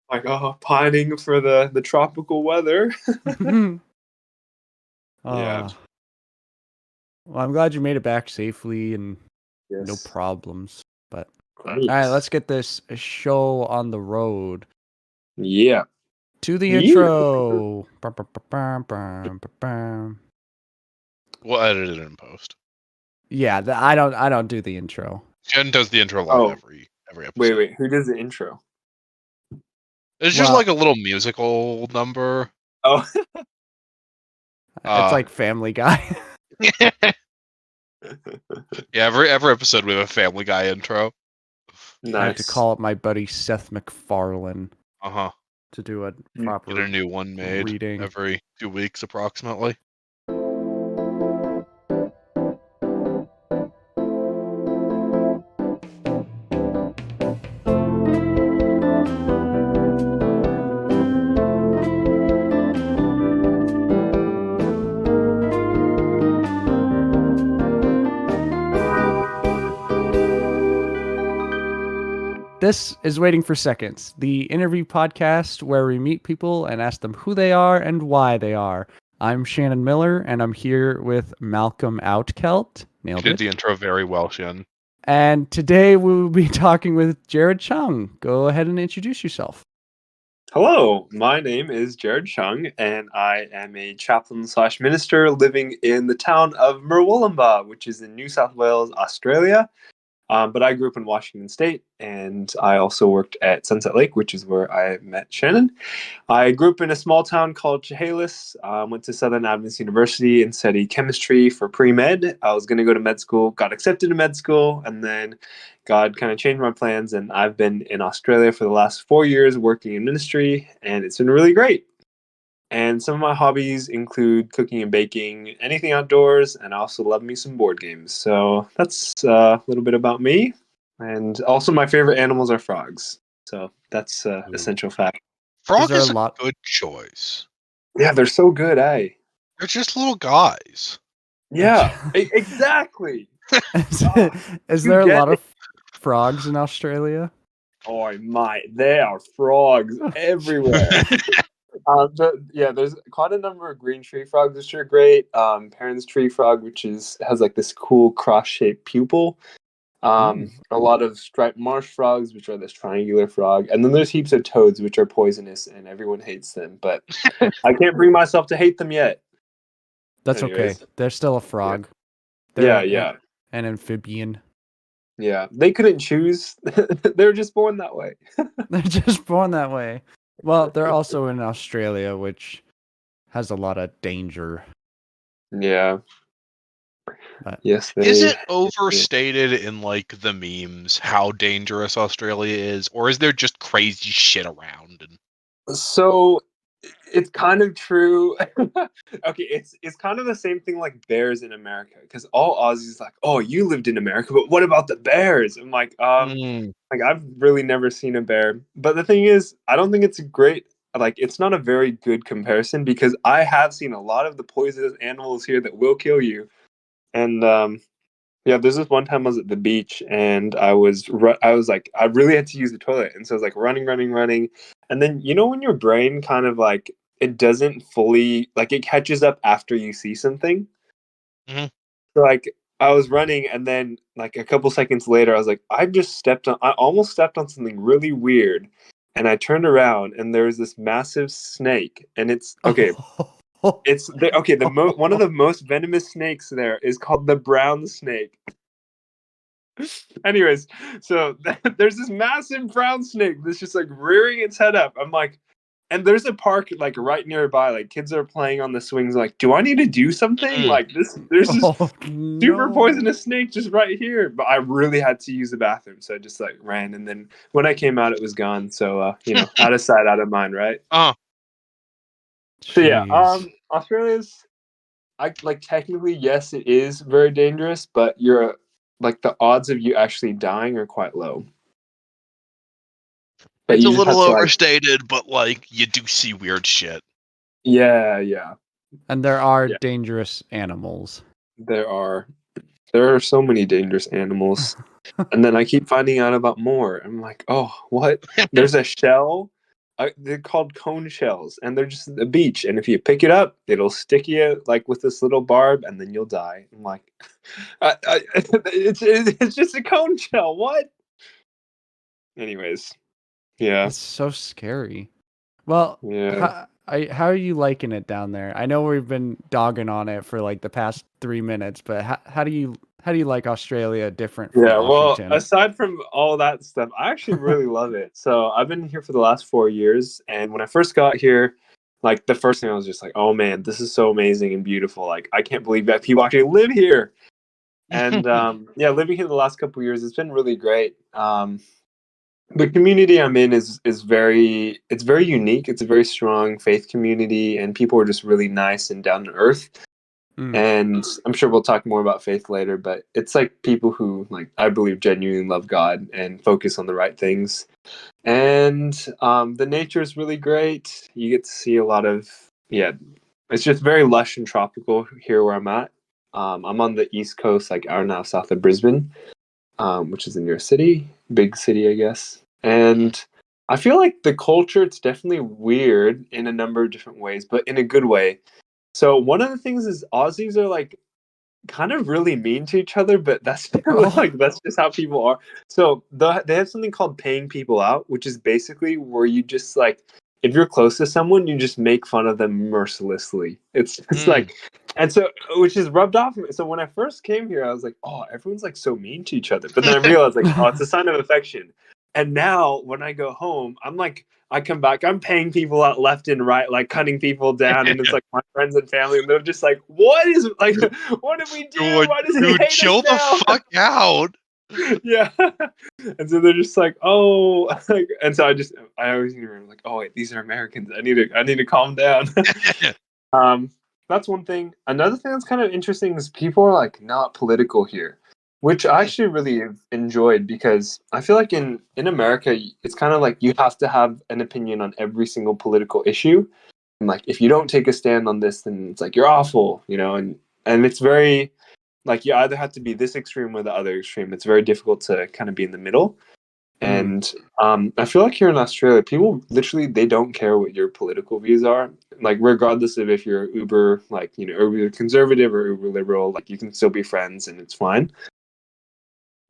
Like, oh, pining for the tropical weather. Yeah. Well, I'm glad you made it back safely and no Yes. problems. But all Thanks. right, let's get this show on the road. Yeah. To the Yeah. intro. We'll edit it in post. Yeah, I don't do the intro. Jen does the intro line every episode. Wait. Who does the intro? It's just like a little musical number. Oh. It's like Family Guy. Yeah, every episode we have a Family Guy intro. Nice. I have to call up my buddy Seth MacFarlane. To do a proper Get a new one made reading every 2 weeks approximately. This is Waiting for Seconds, the interview podcast where we meet people and ask them who they are and why they are. I'm Shannon Miller, and I'm here with Malcolm Outkelt. You did the intro very well, Shannon. And today we will be talking with Jared Chung. Go ahead and introduce yourself. Hello, my name is Jared Chung, and I am a chaplain/minister living in the town of Murwillumbah, which is in New South Wales, Australia. But I grew up in Washington State, and I also worked at Sunset Lake, which is where I met Shannon. I grew up in a small town called Chehalis, went to Southern Adventist University and studied chemistry for pre-med. I was going to go to med school, got accepted to med school, and then God kind of changed my plans, and I've been in Australia for the last 4 years working in ministry, and it's been really great. And some of my hobbies include cooking and baking, anything outdoors, and I also love me some board games. So that's a little bit about me. And also my favorite animals are frogs. So that's an essential fact. Frog is a good choice. Yeah, they're so good, eh? They're just little guys. Yeah, exactly. Is there a lot of frogs in Australia? Oh my, there are frogs everywhere. There's quite a number of green tree frogs, which are great. Perrin's tree frog, which has like this cool cross-shaped pupil. A lot of striped marsh frogs, which are this triangular frog, and then there's heaps of toads, which are poisonous, and everyone hates them. But I can't bring myself to hate them yet. That's okay. They're still a frog. Yeah. An amphibian. Yeah, they couldn't choose. They were just born that way. They're just born that way. Well, they're also in Australia, which has a lot of danger. Yeah. But yes. Is it overstated in like the memes how dangerous Australia is, or is there just crazy shit around? So it's kind of true. Okay, it's kind of the same thing like bears in America, because all Aussies like, oh, you lived in America, but what about the bears? I'm like, like I've really never seen a bear. But the thing is, I don't think it's it's not a very good comparison, because I have seen a lot of the poisonous animals here that will kill you. And there's this one time I was at the beach, and I was like, I really had to use the toilet, and so I was like running, and then when your brain kind of like, it doesn't fully, like, it catches up after you see something. Mm-hmm. So like I was running, and then like a couple seconds later, I was like, I almost stepped on something really weird, and I turned around, and there was this massive snake, and it's okay. One of the most venomous snakes there is called the brown snake. Anyways, so there's this massive brown snake that's just like rearing its head up. I'm like, and there's a park like right nearby. Like kids are playing on the swings. Like, do I need to do something? Like there's this super poisonous snake just right here. But I really had to use the bathroom, so I just like ran. And then when I came out, it was gone. So out of sight, out of mind, right? So yeah, Australia's, technically, yes, it is very dangerous, but the odds of you actually dying are quite low. But it's a little overstated, but like you do see weird shit. Yeah. And there are dangerous animals. There are so many dangerous animals. And then I keep finding out about more. I'm like, oh, what? There's a shell they're called cone shells, and they're just a beach. And if you pick it up, it'll stick you like with this little barb, and then you'll die. I'm like, it's just a cone shell. What? Anyways, yeah, That's so scary. Well, yeah. how are you liking it down there? I know we've been dogging on it for like the past 3 minutes, but how do you like Australia different from Yeah, well, Washington? aside from all that stuff, I actually really love it. So I've been here for the last 4 years, and when I first got here, like the first thing I was just like, "Oh man, this is so amazing and beautiful! Like I can't believe that people actually live here." And yeah, living here the last couple of years, it's been really great. The community I'm in is very unique. It's a very strong faith community, and people are just really nice and down to earth. Mm, And I'm sure we'll talk more about faith later, but it's like people who, like, I believe genuinely love God and focus on the right things. And the nature is really great. You get to see a lot of, yeah, it's just very lush and tropical here where I'm at. I'm on the East Coast, like hour and a half south of Brisbane, which is in your city, big city, I guess. And I feel like the culture, it's definitely weird in a number of different ways, but in a good way. So one of the things is Aussies are like kind of really mean to each other, but that's oh, like that's just how people are. So they have something called paying people out, which is basically where you just like if you're close to someone, you just make fun of them mercilessly. It's Mm. like, and so which is rubbed off. So when I first came here, I was like, oh, everyone's like so mean to each other. But then I realized like, oh, it's a sign of affection. And now when I go home, I'm like, I come back, I'm paying people out left and right, like cutting people down, and it's like my friends and family, and they're just like, "What is like, what did we do? Dude, Why does he dude, hate us chill the now?" fuck out. Yeah, and so they're just like, "Oh," like, and so I always need to remember, like, "Oh wait, these are Americans. I need to calm down." um, that's one thing. Another thing that's kind of interesting is people are like not political here, which I actually really have enjoyed because I feel like in America, it's kind of like you have to have an opinion on every single political issue. And like if you don't take a stand on this, then it's like you're awful, you know, and it's very like you either have to be this extreme or the other extreme. It's very difficult to kind of be in the middle. mm, And I feel like here in Australia, people literally they don't care what your political views are. Like regardless of if you're uber like uber conservative or uber liberal, like you can still be friends and it's fine.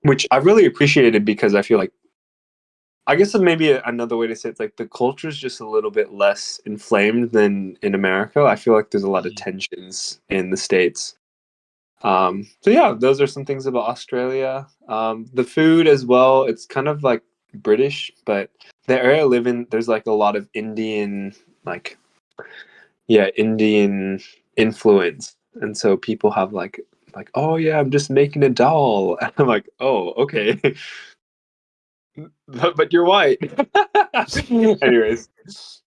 Which I really appreciated because I feel like I guess maybe another way to say it's like the culture is just a little bit less inflamed than in America. I feel like there's a lot of tensions in the States. So yeah, those are some things about Australia. The food as well, it's kind of like British, but the area I live in, there's like a lot of Indian, like yeah, Indian influence. And so people have like, oh yeah, I'm just making a doll. And I'm like, oh, okay. But you're white. Anyways,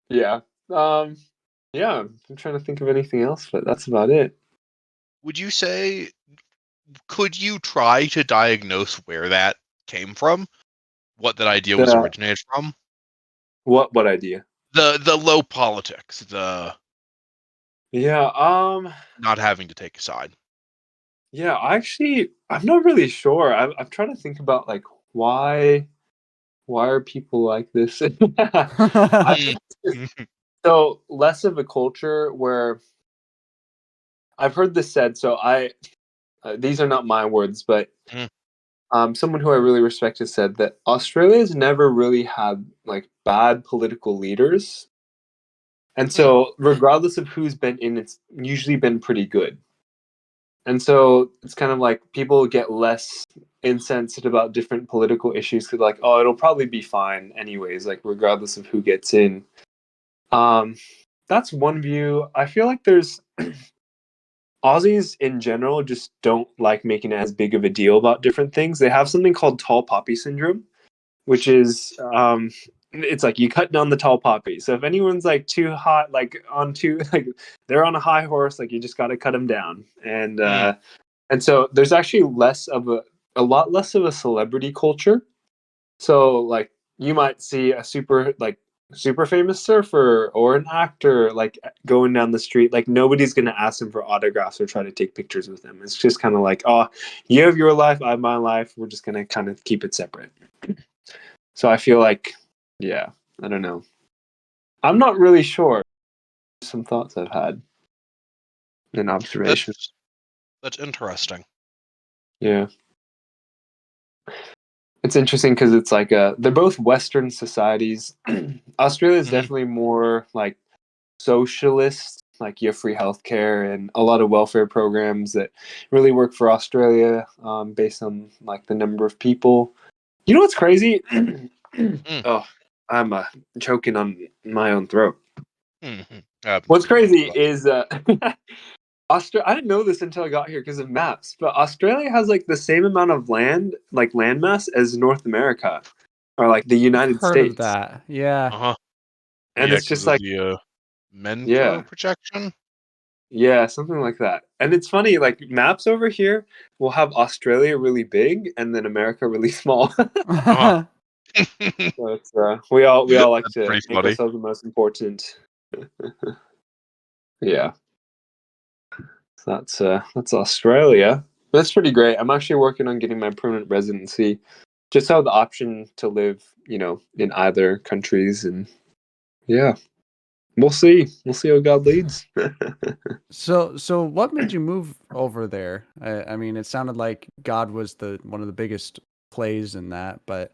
yeah. Um, yeah, I'm trying to think of anything else, but that's about it. Would you say, could you try to diagnose where that came from? What that idea was The originated from? what idea? The low politics, the Yeah, not having to take a side. yeah, I'm not really sure. I'm trying to think about like why why are people like this? I Mm. think so less of a culture where I've heard this said. So I these are not my words, but Mm. someone who I really respect has said that Australia's never really had like bad political leaders, and Mm. so regardless of who's been in, it's usually been pretty good. And so it's kind of like people get less insensitive about different political issues because like, oh, it'll probably be fine anyways, like regardless of who gets in. Um, that's one view. I feel like there's Aussies in general just don't like making as big of a deal about different things. They have something called tall poppy syndrome, which is it's like you cut down the tall poppy. So if anyone's like too hot, like on too like they're on a high horse, like you just got to cut them down. Mm. And so there's actually less of a lot less of a celebrity culture. So like you might see a super famous surfer or an actor like going down the street, like nobody's gonna ask them for autographs or try to take pictures with them. It's just kind of like, oh, you have your life, I have my life. We're just gonna kind of keep it separate. So I feel like, yeah, I don't know. I'm not really sure. Some thoughts I've had and observations. That's interesting. Yeah. It's interesting because it's like they're both Western societies. Australia is definitely more like socialist, like you have free healthcare and a lot of welfare programs that really work for Australia, based on like the number of people. You know what's crazy? Oh, I'm choking on my own throat. What's crazy is Australia. I didn't know this until I got here because of maps, but Australia has like the same amount of land, like landmass, as North America, or like the I've United heard of States. that. Yeah. Uh-huh. And Yeah, it's because just of like, the Mentor yeah, projection. yeah, something like that. And it's funny, like maps over here will have Australia really big and then America really small. Uh-huh. So it's we all like That's to pretty make funny. ourselves the most important. Yeah, so that's Australia. That's pretty great. I'm actually working on getting my permanent residency. Just have the option to live, in either countries, and yeah, we'll see. We'll see how God leads. So what made you move over there? I mean, it sounded like God was the one of the biggest plays in that, but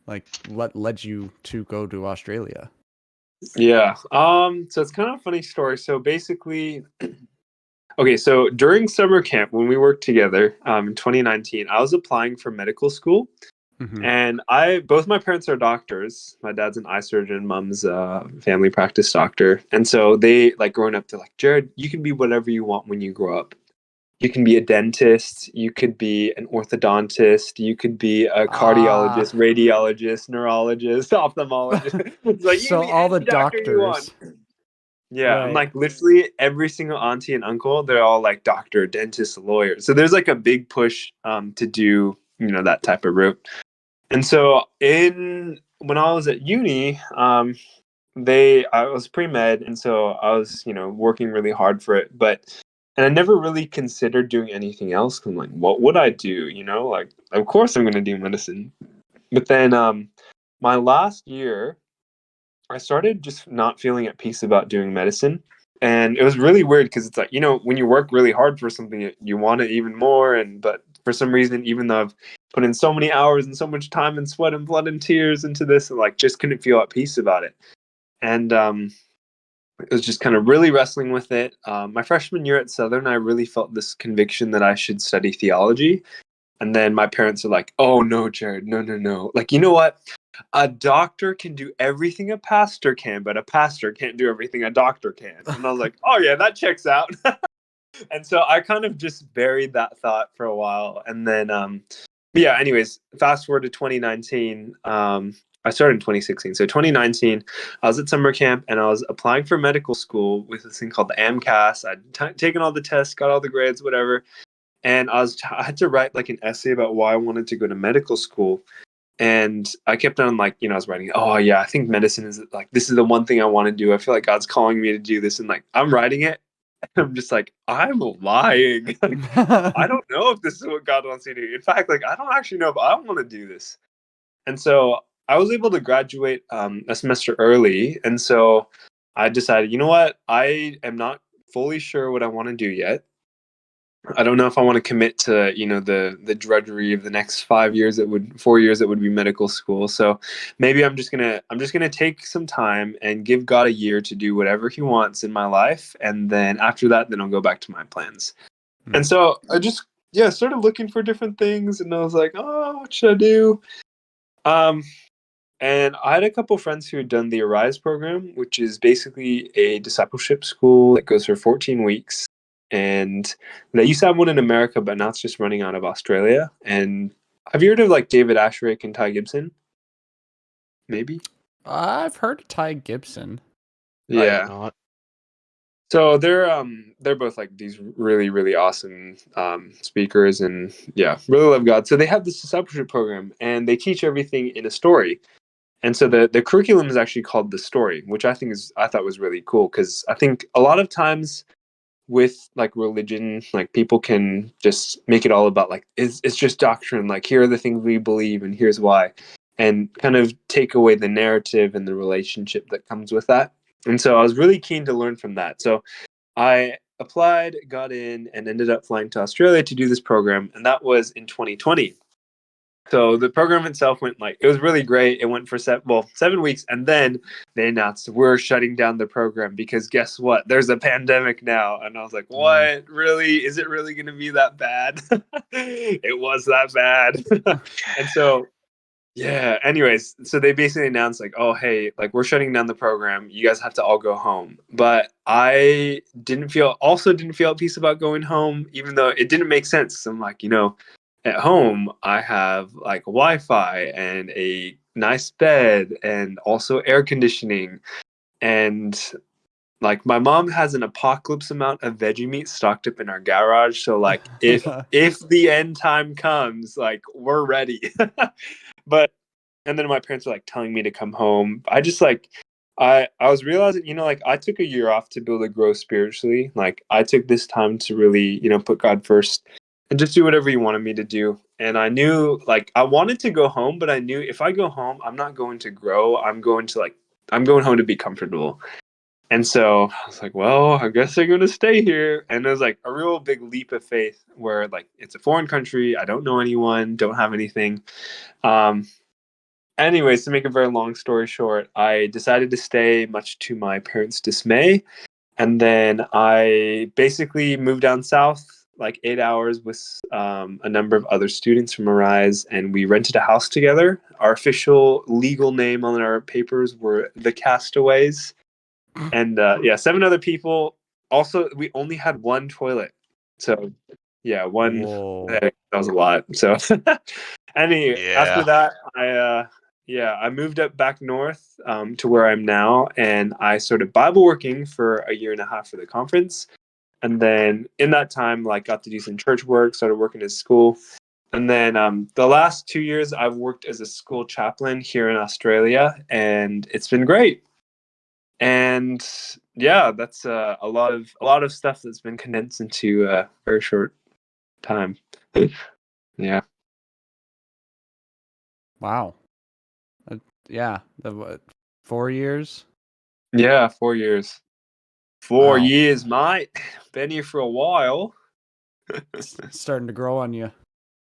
like, what led you to go to Australia? Yeah. So it's kind of a funny story. So basically, okay, so during summer camp when we worked together, in 2019, I was applying for medical school. Hmm. And both my parents are doctors. My dad's an eye surgeon, mom's a family practice doctor. And so they, like, growing up, they're like, Jared, you can be whatever you want when you grow up. You can be a dentist, you could be an orthodontist, you could be a cardiologist, Ah, radiologist, neurologist, ophthalmologist. It's like you can so be all the any doctor you want. doctors, Yeah, I'm right? like literally every single auntie and uncle, they're all like doctor, dentist, lawyer. So there's like a big push to do, that type of route. And so in when I was at uni, I was pre-med, and so I was, working really hard for it. And I never really considered doing anything else. 'Cause I'm like, what would I do? Like, of course I'm gonna do medicine. But then my last year, I started just not feeling at peace about doing medicine. And it was really weird because it's like, when you work really hard for something, you want it even more. But for some reason, even though I've put in so many hours and so much time and sweat and blood and tears into this, I like just couldn't feel at peace about it. And it was just kind of really wrestling with it. My freshman year at Southern, I really felt this conviction that I should study theology. And then my parents are like, "Oh no, Jared, no, no, no. Like, you know what? A doctor can do everything a pastor can, but a pastor can't do everything a doctor can." And I was like, "Oh yeah, that checks out." And so I kind of just buried that thought for a while. And then but yeah, anyways, fast forward to 2019. I started in 2016. So 2019, I was at summer camp and I was applying for medical school with this thing called the AMCAS. I'd taken all the tests, got all the grades, whatever. And I had to write like an essay about why I wanted to go to medical school. And I kept on like, I was writing, oh yeah, I think medicine is like, this is the one thing I want to do. I feel like God's calling me to do this. And like, I'm writing it. And I'm just like, I'm lying. Like, I don't know if this is what God wants me to do. In fact, like, I don't actually know if I want to do this. And so I was able to graduate a semester early. And so I decided, you know what? I am not fully sure what I want to do yet. I don't know if I want to commit to, the drudgery of the next 5 years. 4 years that would be medical school. So maybe I'm just gonna take some time and give God a year to do whatever He wants in my life, and then after that, then I'll go back to my plans. Hmm. And so I just started looking for different things, and I was like, oh, what should I do? Um, and I had a couple friends who had done the Arise program, which is basically a discipleship school that goes for 14 weeks. And they used to have one in America, but now it's just running out of Australia. And have you heard of like David Asherick and Ty Gibson? Maybe. I've heard of Ty Gibson. I have Yeah. not. So they're both like these really really awesome speakers, and yeah, really love God. So they have this discipleship program, and they teach everything in a story. And so the curriculum is actually called The Story, which I thought was really cool because I think a lot of times with like religion, like people can just make it all about like it's just doctrine, like here are the things we believe and here's why, and kind of take away the narrative and the relationship that comes with that. And so I was really keen to learn from that. So I applied, got in, and ended up flying to Australia to do this program. And that was in 2020. So the program itself went it was really great. It went for 7 weeks. And then they announced we're shutting down the program because guess what? There's a pandemic now. And I was like, what? Really? Is it really going to be that bad? It was that bad. And so yeah. Anyways, so they basically announced oh, hey, we're shutting down the program. You guys have to all go home. But I didn't feel at peace about going home, even though it didn't make sense. I'm at home I have Wi-Fi and a nice bed and also air conditioning and my mom has an apocalypse amount of veggie meat stocked up in our garage. So if the end time comes, we're ready. But and then my parents were telling me to come home. I just I was realizing, I took a year off to build a grow spiritually. I took this time to really, put God first and just do whatever He wanted me to do. And I knew I wanted to go home, but I knew if I go home, I'm not going to grow. I'm going home to be comfortable. And so I was like, well, I guess I'm going to stay here. And it was a real big leap of faith where it's a foreign country. I don't know anyone, don't have anything. Anyways, to make a very long story short, I decided to stay, much to my parents' dismay. And then I basically moved down south, 8 hours with a number of other students from Arise, and we rented a house together. Our official legal name on our papers were the Castaways. And yeah, 7 other people. Also, we only had one toilet. So yeah, one. Whoa. That was a lot. So after Yeah. that, I moved up back north to where I'm now, and I started Bible working for a year and a half for the conference. And then in that time, got to do some church work, started working at school. And then the last 2 years, I've worked as a school chaplain here in Australia, and it's been great. And yeah, that's a lot of stuff that's been condensed into a very short time. Yeah. Wow. Yeah. 4 years. Yeah, 4 years. Four Wow. years, mate. Been here for a while. It's starting to grow on you.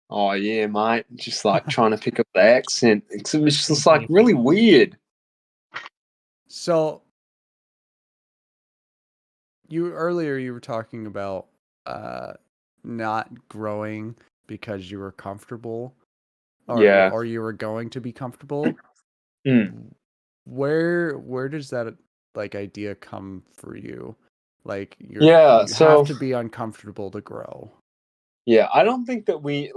Oh yeah, mate. Just trying to pick up the accent. It's just really weird. So earlier you were talking about not growing because you were comfortable Yeah. or you were going to be comfortable. Mm. Where does that idea come for you? Yeah. You have So to be uncomfortable to grow. yeah, I don't think that we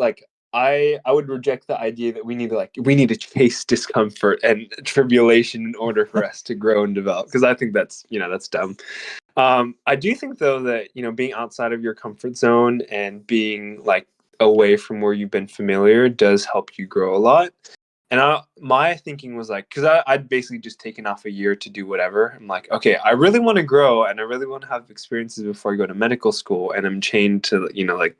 I would reject the idea that we need to chase discomfort and tribulation in order for us to grow and develop, because I think that's dumb. I do think though that being outside of your comfort zone and being away from where you've been familiar does help you grow a lot. And my thinking was because I'd basically just taken off a year to do whatever. I'm okay, I really want to grow and I really want to have experiences before I go to medical school. And I'm chained to,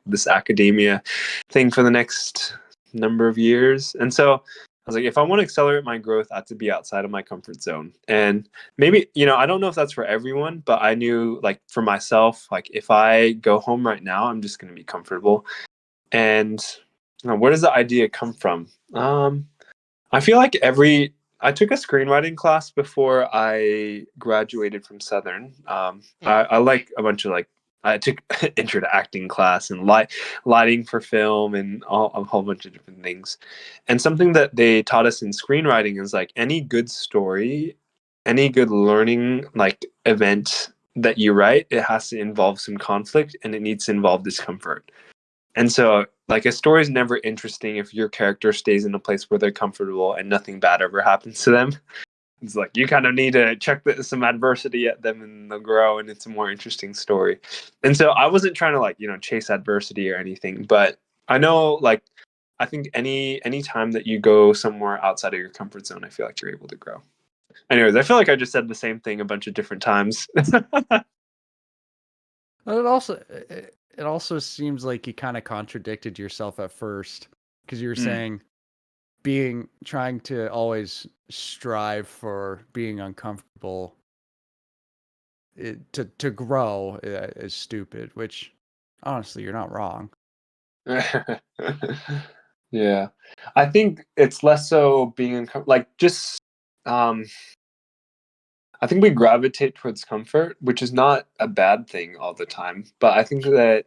this academia thing for the next number of years. And so I was if I want to accelerate my growth, I have to be outside of my comfort zone. And maybe, I don't know if that's for everyone, but I knew for myself, if I go home right now, I'm just going to be comfortable. And where does the idea come from? I feel I took a screenwriting class before I graduated from Southern. I like a bunch of I took intro to acting class and lighting for film and a whole bunch of different things. And something that they taught us in screenwriting is any good story, any good learning event that you write, it has to involve some conflict and it needs to involve discomfort. And so, a story is never interesting if your character stays in a place where they're comfortable and nothing bad ever happens to them. It's you kind of need to check some adversity at them and they'll grow and it's a more interesting story. And so I wasn't trying to chase adversity or anything, but I know I think any time that you go somewhere outside of your comfort zone, I feel you're able to grow. Anyways, I feel I just said the same thing a bunch of different times. But it also seems like you kind of contradicted yourself at first because you were saying trying to always strive for being uncomfortable, to grow is stupid. Which honestly, you're not wrong. Yeah, I think it's less so being like just um I think we gravitate towards comfort, which is not a bad thing all the time. But I think that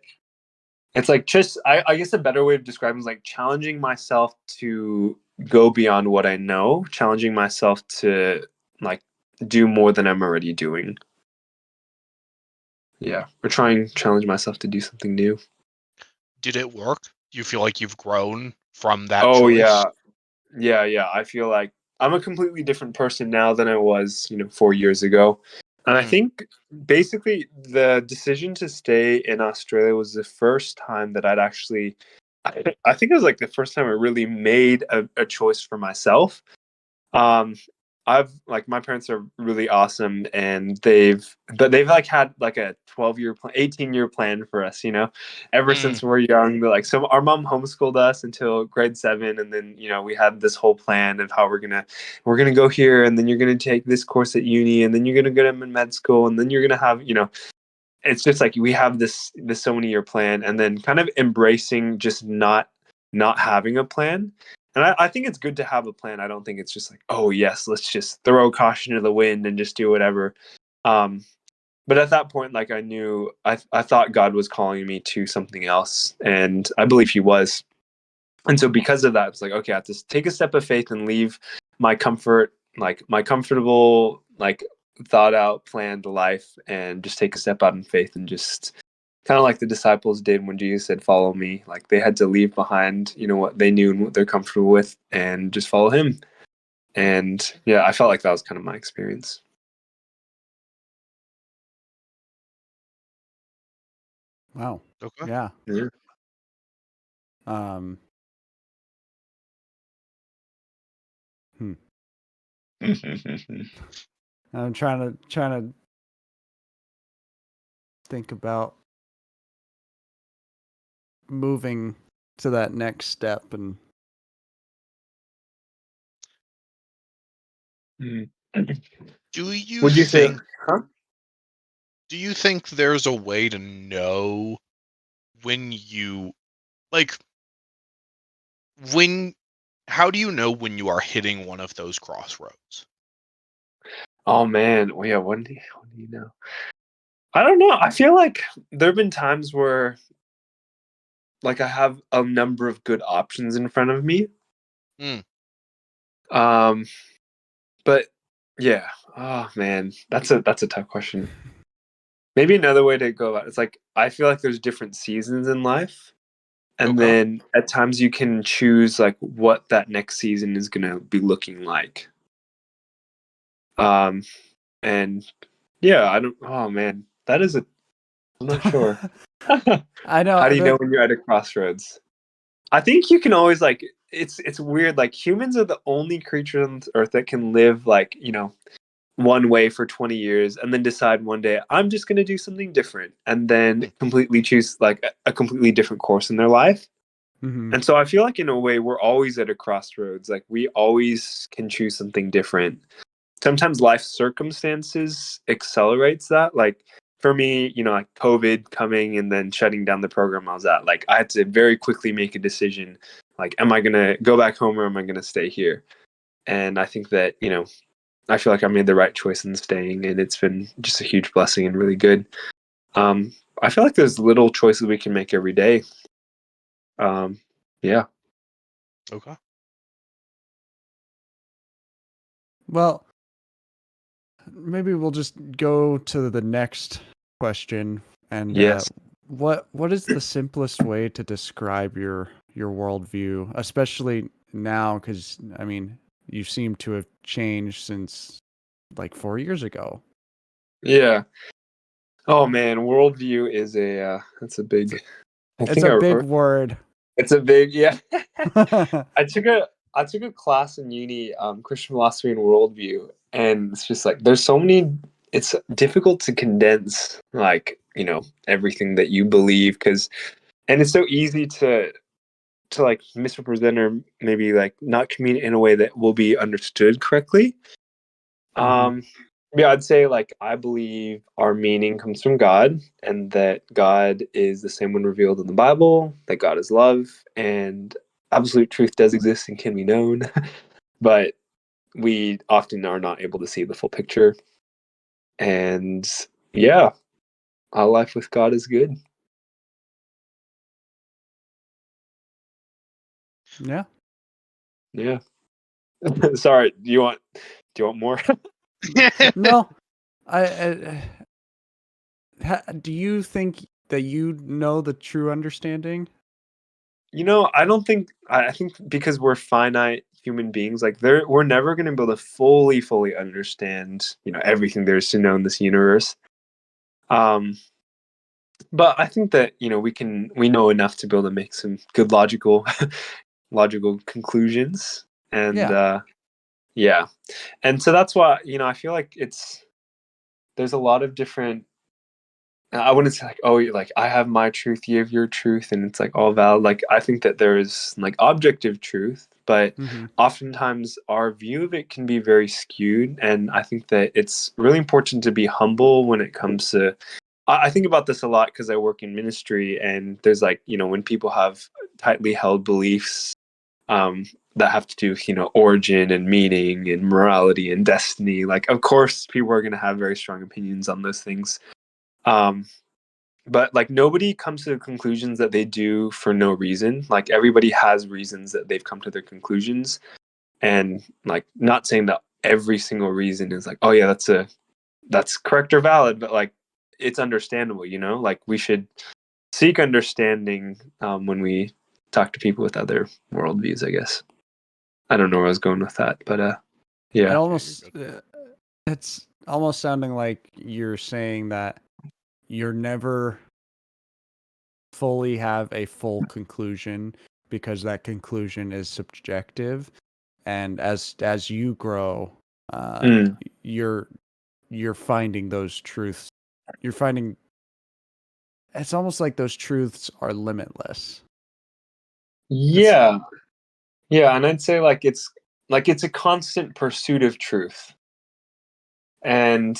it's like just I guess a better way of describing is like challenging myself to go beyond what I know, challenging myself to like do more than I'm already doing. Yeah, or trying challenge myself to do something new. Did it work? Do you feel like you've grown from that Oh choice? yeah, yeah. I feel like I'm a completely different person now than I was, 4 years ago. And I Mm, think basically the decision to stay in Australia was the first time that I'd actually, I think it was like the first time I really made a choice for myself. Um, I've like my parents are really awesome, and they've like had like a 12-year plan, 18-year plan for us, ever mm, since we're young. Like, so our mom homeschooled us until grade 7, and then we had this whole plan of how we're gonna go here, and then you're gonna take this course at uni, and then you're gonna go to med school, and then you're gonna have it's just like we have this so many year plan, and then kind of embracing just not having a plan. And I think it's good to have a plan. I don't think it's just like, oh yes, let's just throw caution to the wind and just do whatever. um but at that point, like, I knew I thought God was calling me to something else, and I believe he was. And so because of that, it's like, okay, I have to take a step of faith and leave my comfort, like my comfortable, like thought out, planned life, and just take a step out in faith and just kind of like the disciples did when Jesus said, "Follow me." Like they had to leave behind, what they knew and what they're comfortable with, and just follow him. And yeah, I felt like that was kind of my experience. Wow. okay. Yeah. Yeah. Um. Hmm. I'm trying to think about moving to that next step, and Mm. Do you Would you say, think huh? do you think there's a way to know when you like when how do you know when you are hitting one of those crossroads? Oh man, well, yeah. When do you know? I don't know. I feel like there have been times where like I have a number of good options in front of me. Mm, Um, but yeah. Oh man, that's a tough question. Maybe another way to go about it's like I feel like there's different seasons in life, and okay. then at times you can choose like what that next season is gonna be looking like. Um, and yeah, I don't. Oh man, that is a. I'm not sure. I How know do you know that. when you're at a crossroads? I think you can always like it's weird. Like humans are the only creature on this earth that can live like one way for 20 years and then decide one day I'm just going to do something different and then Mm, completely choose like a completely different course in their life. Hmm. And so I feel like in a way we're always at a crossroads. Like we always can choose something different. Sometimes life circumstances accelerates that. Like for me, like COVID coming and then shutting down the program I was at, like I had to very quickly make a decision. Like, am I going to go back home or am I going to stay here? And I think that, I feel like I made the right choice in staying, and it's been just a huge blessing and really good. Um, I feel like there's little choices we can make every day. Um, yeah. okay. Well, maybe we'll just go to the next question. And Yes. what is the simplest way to describe your worldview, especially now? Because I mean, you seem to have changed since like 4 years ago. Yeah. Oh man, worldview is that's a It's big. I it's think a big word. it's a big, yeah. I took a class in uni, Christian philosophy and worldview, and it's just like there's so many. It's difficult to condense like everything that you believe and it's so easy to like misrepresent or maybe like not communicate in a way that will be understood correctly. Hmm. Um, Yeah, I'd say like I believe our meaning comes from God, and that God is the same one revealed in the Bible, that God is love, and absolute truth does exist and can be known, but we often are not able to see the full picture. And yeah, our life with God is good. Yeah. Yeah. Sorry, do you want more? No, do you think that you know the true understanding? I don't think I think because we're finite human beings, like we're never going to be able to fully understand, everything there is to know in this universe. Um, but I think that, we know enough to be able to make some good logical conclusions. And Yeah. yeah. And so that's why, I feel like there's a lot of different. I wouldn't say like, oh, like I have my truth, you have your truth, and it's like all valid. Like I think that there is like objective truth, but Mm-hmm. oftentimes our view of it can be very skewed. And I think that it's really important to be humble when it comes to. I think about this a lot because I work in ministry, and there's like, when people have tightly held beliefs, um, that have to do with, origin and meaning and morality and destiny. Like, of course, people are going to have very strong opinions on those things. Um, but like nobody comes to the conclusions that they do for no reason. Like everybody has reasons that they've come to their conclusions, and like not saying that every single reason is like, oh yeah, that's correct or valid, but like it's understandable. Like we should seek understanding, when we talk to people with other worldviews. I guess I don't know where I was going with that, but It yeah. almost it's almost sounding like you're saying that you're never fully have a full conclusion because that conclusion is subjective, and as you grow, uh Mm. you're you're finding those truths. You're finding it's almost like those truths are limitless. It's Yeah, yeah, and I'd say like it's a constant pursuit of truth. And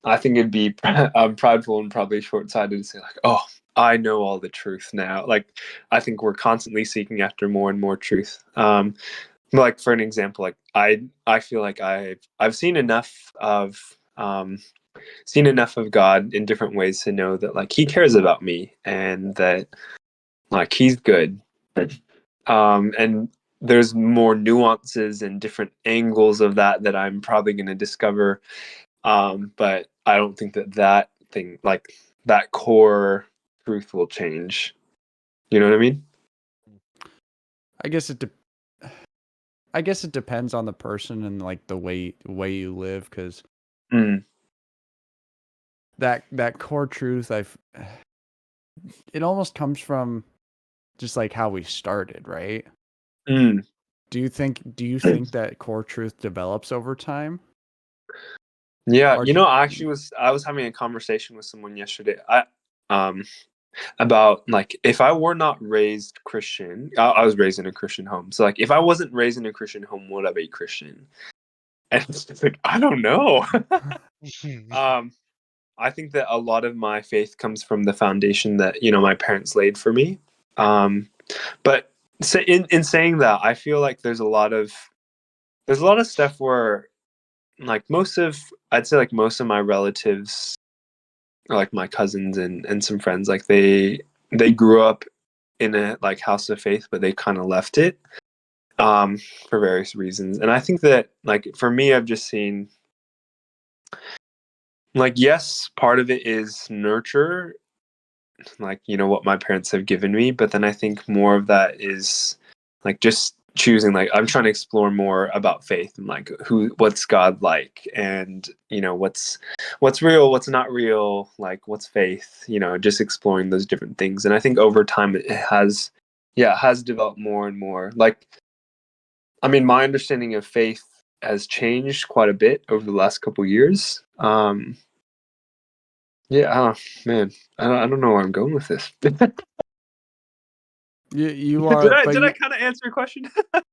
I think it'd be prideful and probably short-sighted to say like, "Oh, I know all the truth now." Like, I think we're constantly seeking after more and more truth. Like for an example, like I feel like I've seen enough of God in different ways to know that like He cares about me and that like He's good. And there's more nuances and different angles of that I'm probably going to discover, but I don't think that thing, like that core truth, will change. You know what I mean? I guess I guess it depends on the person and like the way you live, because Mm, that core truth, it almost comes from just like how we started, right? mm. Do you think that core truth develops over time? Yeah, Or I was having a conversation with someone yesterday. Um about like if I were not raised Christian, I was raised in a Christian home. So like if I wasn't raised in a Christian home, would I be Christian? And it's just like I don't know. um I think that a lot of my faith comes from the foundation that my parents laid for me. Um, but in saying that, I feel like there's a lot of stuff where like I'd say like most of my relatives, or like my cousins and some friends, like they grew up in a like house of faith, but they kind of left it, um, for various reasons. And I think that like for me, I've just seen like yes, part of it is nurture, like what my parents have given me, but then I think more of that is like just choosing, like I'm trying to explore more about faith and like what's God like, and what's real, what's not real, like what's faith, just exploring those different things. And I think over time it has developed more and more. Like I mean, my understanding of faith has changed quite a bit over the last couple years. Yeah, man, I don't know where I'm going with this. you Did are, I but did I you kind of answer your question?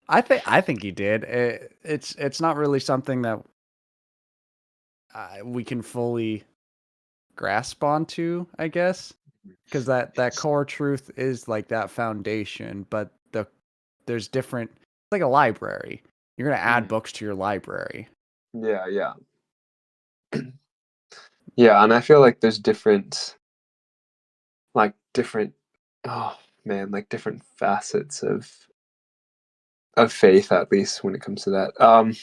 I think you did. It's not really something that we can fully grasp onto, I guess, because that core truth is like that foundation. But there's different, like a library. You're gonna add books to your library. Yeah, yeah. Yeah, and I feel like there's different, oh man, like different facets of faith, at least when it comes to that.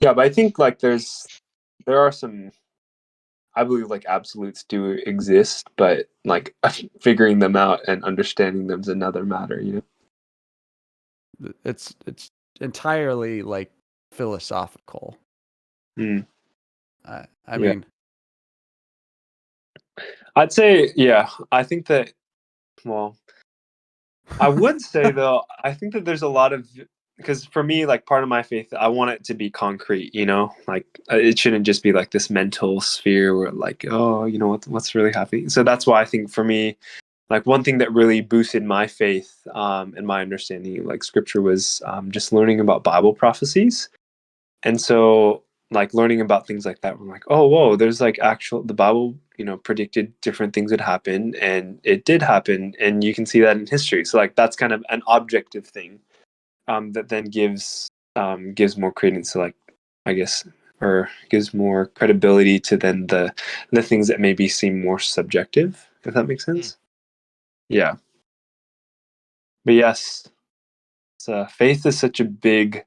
Yeah, but I think like there are some, I believe like absolutes do exist, but like figuring them out and understanding them is another matter, you know? It's entirely like philosophical. Mm, I yeah. mean, I'd say, yeah, I think that, well, I would say though, I think that there's a lot of, because for me, like part of my faith, I want it to be concrete, you know, like it shouldn't just be like this mental sphere where like, oh, you know what's really happening. So that's why I think for me, like one thing that really boosted my faith and my understanding of like scripture was just learning about Bible prophecies. And so like learning about things like that, we're like, oh, whoa, there's like the Bible, you know, predicted different things would happen and it did happen. And you can see that in history. So like that's kind of an objective thing that then gives more credence to like, I guess, or gives more credibility to then the things that maybe seem more subjective, if that makes sense. Yeah. But yes, so faith is such a big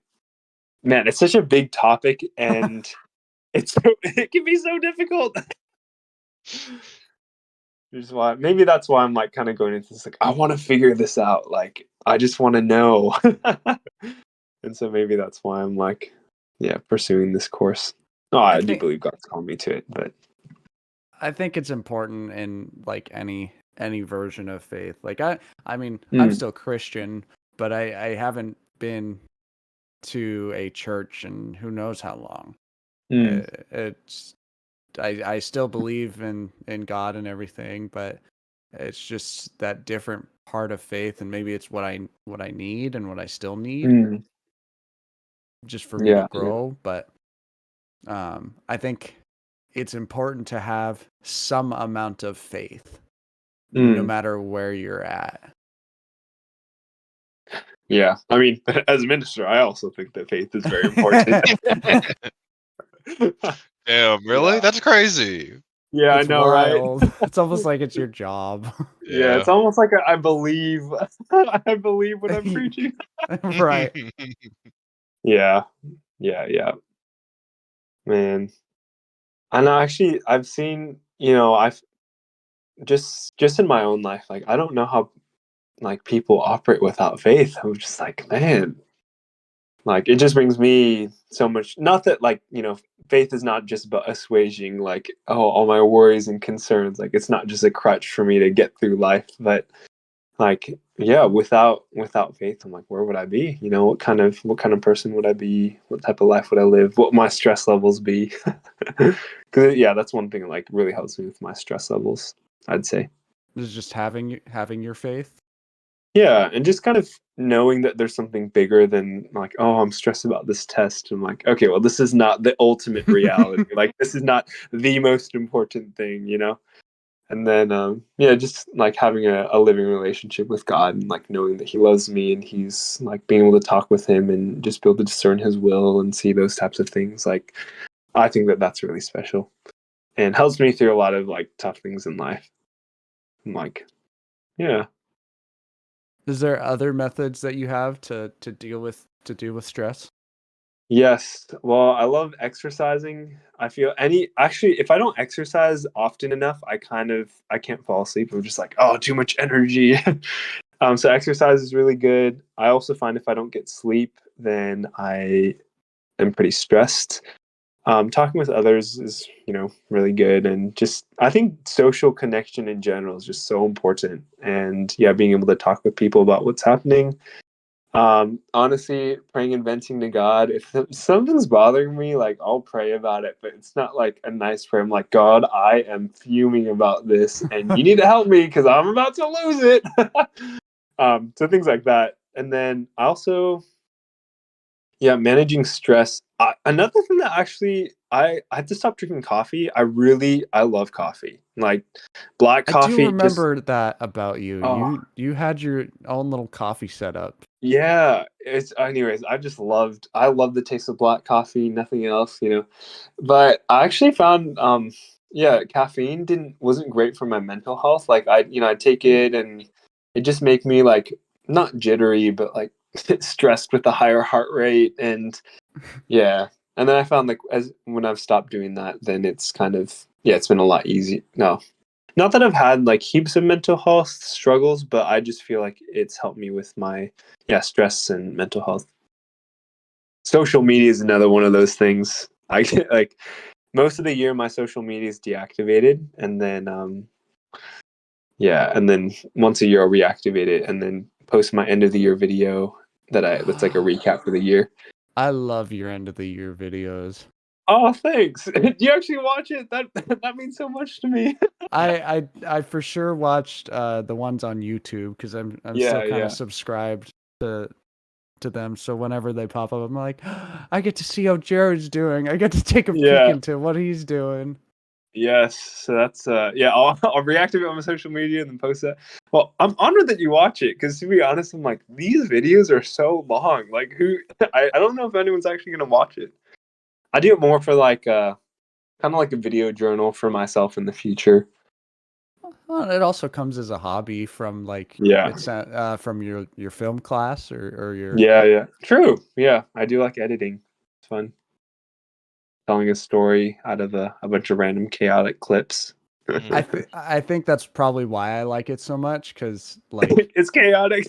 man, it's such a big topic and it can be so difficult. Which is why maybe that's why I'm like kind of going into this like I want to figure this out. Like I just want to know. And so maybe that's why I'm like, yeah, pursuing this course. Oh, I do believe God's called me to it, but I think it's important in like any version of faith. Like I mean, I'm still Christian, but I haven't been to a church in who knows how long. It's I still believe in God and everything, but it's just that different part of faith, and maybe it's what I need and what I still need just for me to yeah, grow. But I think it's important to have some amount of faith, no matter where you're at. yeah. I mean, as a minister, I also think that faith is very important. Damn, really? Yeah. That's crazy. Yeah, I It's know, right? wild. It's almost like it's your job. Yeah, it's almost like I believe I believe what I'm preaching. Right. Yeah. Yeah, yeah. Man. And actually I've seen, you know, I've just in my own life, like I don't know how like people operate without faith. I'm just like, man, like it just brings me so much, not that like, you know, faith is not just about assuaging like, oh, all my worries and concerns. Like it's not just a crutch for me to get through life, but like yeah, without faith I'm like, where would I be, you know, what kind of person would I be, what type of life would I live, what my stress levels be. Because yeah, that's one thing that like really helps me with my stress levels, I'd say. It's just having your faith. Yeah, and just kind of knowing that there's something bigger than like, oh, I'm stressed about this test. I'm like, okay, well, this is not the ultimate reality. Like, this is not the most important thing, you know? And then, yeah, just like having a living relationship with God and like knowing that He loves me and He's like being able to talk with Him and just be able to discern His will and see those types of things. Like, I think that that's really special and helps me through a lot of like tough things in life. I'm like, yeah. Is there other methods that you have to deal with stress? Yes. Well, I love exercising. I feel actually, if I don't exercise often enough, I can't fall asleep. I'm just like, oh, too much energy. So exercise is really good. I also find if I don't get sleep, then I am pretty stressed. Talking with others is, you know, really good. And just, I think social connection in general is just so important. And yeah, being able to talk with people about what's happening. Honestly, praying and venting to God. If something's bothering me, like I'll pray about it, but it's not like a nice prayer. I'm like, God, I am fuming about this, and you need to help me because I'm about to lose it. So things like that, and then I also, yeah, managing stress. Another thing that actually I had to stop drinking coffee. I love coffee. Like black I do coffee just remember that about you. oh You had your own little coffee setup. yeah, it's anyways, I love the taste of black coffee, nothing else, you know. But I actually found yeah, caffeine didn't wasn't great for my mental health. Like I take it and it just make me like not jittery, but like stressed with a higher heart rate and yeah. And then I found like as when I've stopped doing that, then it's kind of yeah, it's been a lot easier. No, not that I've had like heaps of mental health struggles, but I just feel like it's helped me with my yeah, stress and mental health. Social media is another one of those things. I get like most of the year my social media is deactivated and then yeah, and then once a year I'll reactivate it and then post my end of the year video that's like a recap for the year. I love your end of the year videos. Oh, thanks. Do you actually watch it? That means so much to me. I for sure watched the ones on YouTube because I'm still Yeah, kind of yeah. subscribed to them. So whenever they pop up, I'm like, I get to see how Jared's doing. I get to take a peek Yeah. into what he's doing. Yes, so that's yeah. I'll reactivate on my social media and then post that. Well, I'm honored that you watch it because to be honest, I'm like these videos are so long. Like who? I don't know if anyone's actually gonna watch it. I do it more for like kind of like a video journal for myself in the future. Well, it also comes as a hobby from like Yeah, it's from your film class or your. yeah, yeah. True. Yeah, I do like editing. It's fun telling a story out of a bunch of random chaotic clips. Mhm. I think that's probably why I like it so much because like It's chaotic.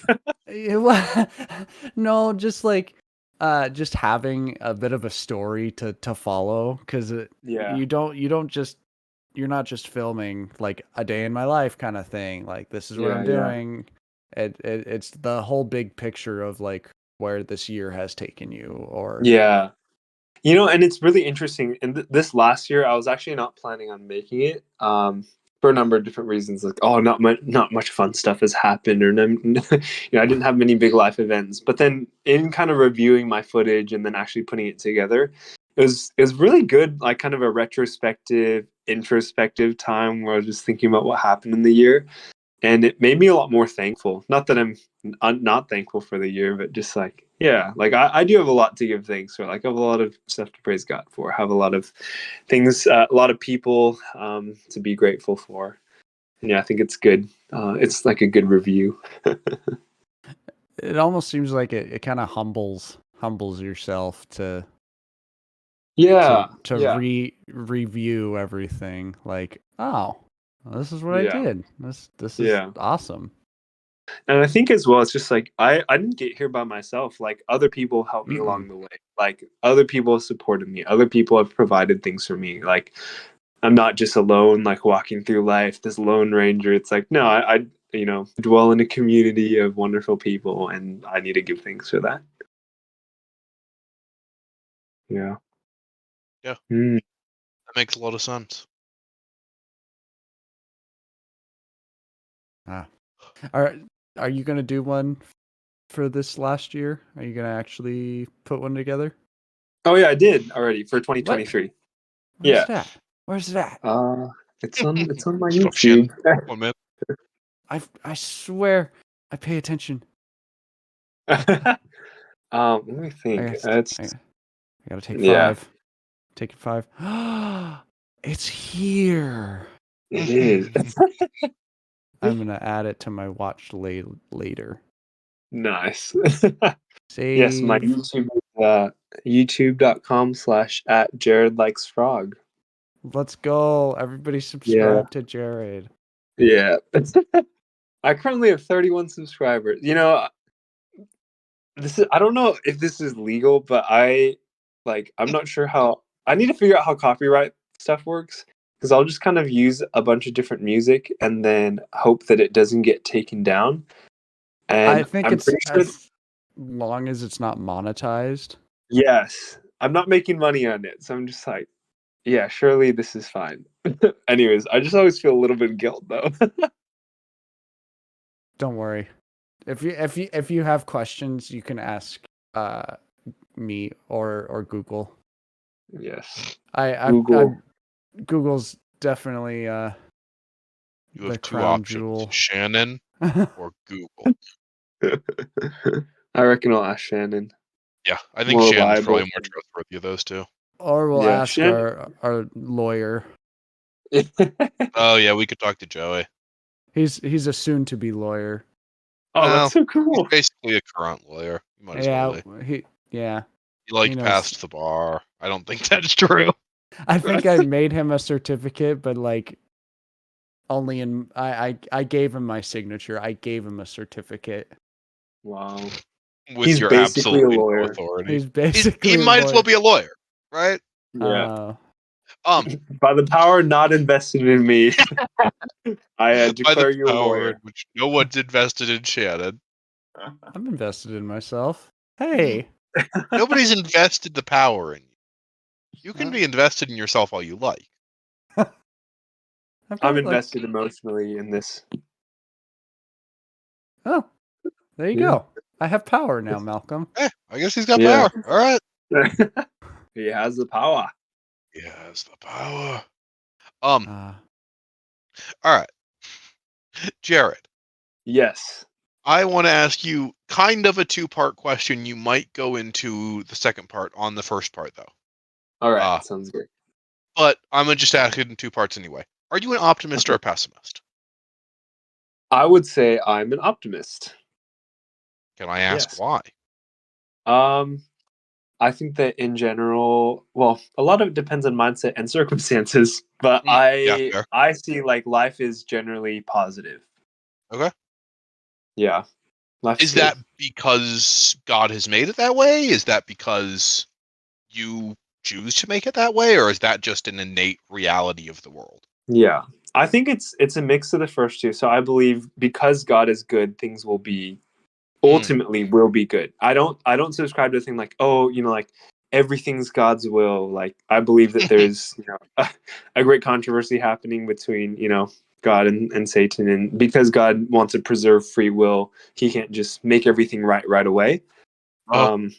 no, just having a bit of a story to follow because Yeah, you don't just you're not just filming like a day in my life kind of thing. Like this is what I'm yeah, yeah. doing. It's the whole big picture of like where this year has taken you or Yeah. You know, and it's really interesting. In this last year, I was actually not planning on making it for a number of different reasons. Like, oh, not much fun stuff has happened, or I didn't have many big life events. But then, in kind of reviewing my footage and then actually putting it together, it was really good. Like, kind of a retrospective, introspective time where I was just thinking about what happened in the year, and it made me a lot more thankful. Not that I'm not thankful for the year, but just like yeah, like I do have a lot to give thanks for. Like I have a lot of stuff to praise God for. I have a lot of things, a lot of people to be grateful for. And yeah, I think it's good. It's like a good review. it almost seems like it kind of humbles yourself Yeah, to yeah, review everything like oh well, this is what I yeah, did this is yeah. awesome. And I think as well, it's just like I didn't get here by myself. Like other people helped me Mm-mm. along the way. Like other people have supported me. Other people have provided things for me. Like I'm not just alone, like walking through life, this lone ranger. It's like, no, I dwell in a community of wonderful people, and I need to give thanks for that. Yeah. Yeah, Mm. that makes a lot of sense. Ah. are are you gonna do one for this last year? Are you gonna actually put one together? Oh yeah, I did already for What? 2023. Where's Yeah. it at? Where's it at? It's on my Stop, Shannon. YouTube. 1 minute. I swear I pay attention. Let me think. I gotta take Yeah, 5. Taking 5. It's here. it is. I'm gonna add it to my watch later. Nice. Yes, my Save. YouTube is youtube.com/ at Jared likes frog. Let's go. Everybody Yeah. subscribe to Jared. Yeah. I currently have 31 subscribers. I don't know if this is legal, but I'm not sure how I need to figure out how copyright stuff works because I'll just kind of use a bunch of different music and then hope that it doesn't get taken down. I And think I'm it's pretty sure as long as it's not monetized. yes, I'm not making money on it. So I'm just like, yeah, surely this is fine. Anyways, I just always feel a little bit of guilt though. Don't worry. If you have questions, you can ask uh me or Google. Yes. I Google. Google's definitely You the have two crown options: jewel. Shannon or Google. I reckon I'll ask Shannon. Yeah, I think More Shannon's probably reliable. more trustworthy of those two. Or we'll Yeah, ask Shannon. our lawyer. Oh yeah, we could talk to Joey. He's a soon to be lawyer. Oh, Well, that's so he's cool. basically a current lawyer. You might as well be. Yeah. He like He knows. passed the bar. I don't think that's true. I think I made him a certificate, but like only in I gave him my signature. I gave him a certificate. Wow. With He's your basically a absolutely no lawyer. authority. He's He basically a might as well lawyer. be a lawyer, right? Yeah. Um, By the power not invested in me, I by the declare you a power in lawyer. which no one's invested in Shannon. I'm invested in myself. Hey. Nobody's invested the power in you. You can Uh, be invested in yourself all you like. I've I'm got like invested emotionally in this. oh, there you Yeah. go. I have power now, Malcolm. I guess he's got Yeah. power. All right. He has the power. He has the power. Uh, All right. Jared, Yes. I want to ask you kind of a two-part question. You might go into the second part on the first part, though. All right. Uh, Sounds good. but I'm going to just ask it in two parts anyway. Are you an optimist or Okay. a pessimist? I would say I'm an optimist. Can I ask Yes. why? Um, I think that in general, well, a lot of it depends on mindset and circumstances, but Yeah, fair. I see like life is generally positive. Okay. Yeah. Life's Is good. that because God has made it that way? Is that because you choose to make it that way? Or is that just an innate reality of the world? Yeah. I think it's a mix of the first two. So I believe because God is good, things will be ultimately will be good. I don't subscribe to the thing like, oh, like everything's God's will. Like I believe that there's, a great controversy happening between, God and Satan, and because God wants to preserve free will, he can't just make everything right away. Oh, Um